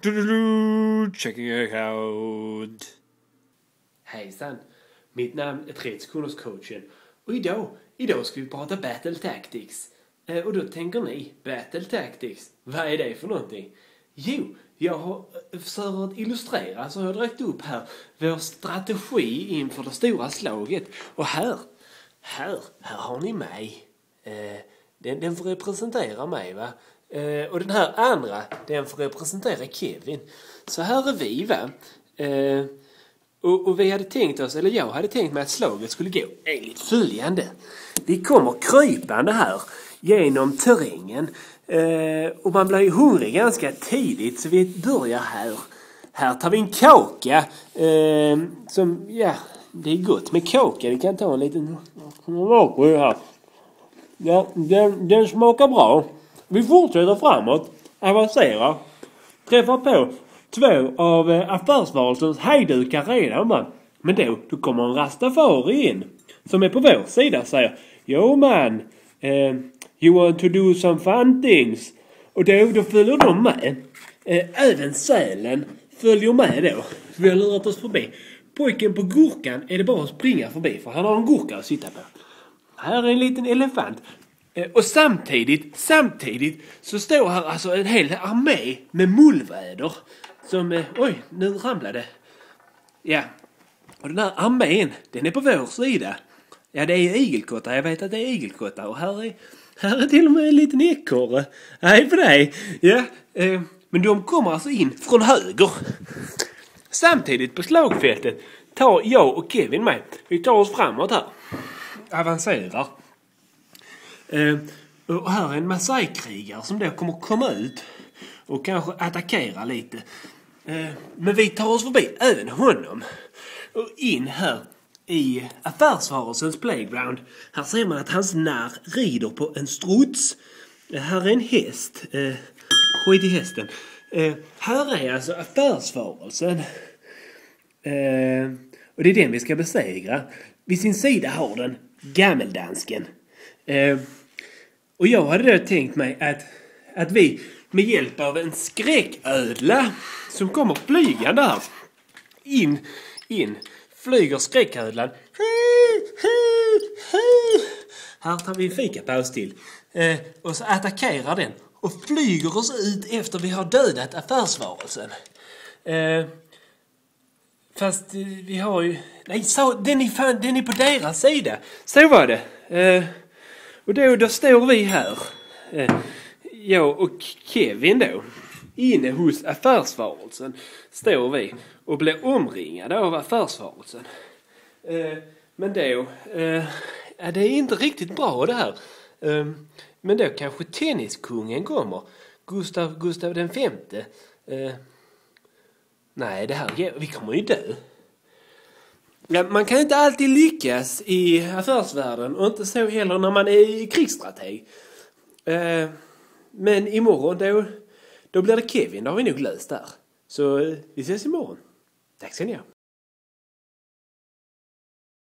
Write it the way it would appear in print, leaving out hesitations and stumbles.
Checking account. Hejsan, mitt namn är 30 sekunders coachen och idag ska vi prata Battle Tactics. Och då tänker ni, Battle Tactics, vad är det för någonting? Jo, jag har för att illustrera så har jag dragit upp här vår strategi inför det stora slaget. Och här har ni mig. Den får representera mig, va? Och den här andra, den får representera Kevin. Så här är vi, va? Och vi hade tänkt oss, eller jag hade tänkt mig att slaget skulle gå enligt följande. Vi kommer krypande här genom terrängen. Och man blir ju hungrig ganska tidigt, så vi börjar här. Här tar vi en kaka. Som, ja, det är gott med kaka. Vi kan ta en liten här. Ja, den smakar bra. Vi fortsätter framåt, avancerar, träffar på 2 av affärsvarelsens hejdukar redan, man. Men då kommer en rastafari in, som är på vår sida, säger: Jo man, you want to do some fun things. Och då följer de med. Även sälen följer med då. Vi har lurat oss förbi. Pojken på gurkan är det bara att springa förbi, för han har en gurka att sitta på. Här är en liten elefant. Och samtidigt så står här alltså en hel armé med mullväder som, oj, nu ramlade. Ja, och den här armén, den är på vår sida. Ja, det är igelkottar, jag vet att det är igelkottar. Och här är till och med en liten ekorre. Hej på dig. Ja, men de kommer alltså in från höger. Samtidigt på slagfältet tar jag och Kevin med. Vi tar oss framåt här. Avancerar. Och här är en Masai-krigare som då kommer komma ut och kanske attackera lite. Men vi tar oss förbi även honom. Och in här i affärsvarelsens playground. Här ser man att hans narr rider på en struts. Här är en häst. Skit i hästen. Här är alltså affärsvarelsen. Och det är den vi ska besegra. Vid sin sida har den gammeldansken. Och jag hade då tänkt mig att vi med hjälp av en skräcködla som kommer flygande här in flyger skräcködlan. Här tar vi en fikapaus till. Och så attackerar den och flyger oss ut efter vi har dödat affärsvarelsen. Fast vi har ju... Nej, så, den är på deras sida. Så var det. Och då står vi här. Jag och Kevin då. Inne hos affärsvarelsen står vi. Och blir omringade av affärsvarelsen. Men då... det är inte riktigt bra det här. Men då kanske tenniskungen kommer. Gustav den femte. Nej, det här... Vi kommer ju dö. Ja, man kan inte alltid lyckas i affärsvärlden och inte så heller när man är krigsstrateg. Men imorgon då blir det Kevin, då har vi nog löst där. Så vi ses imorgon. Tack ska ni ha.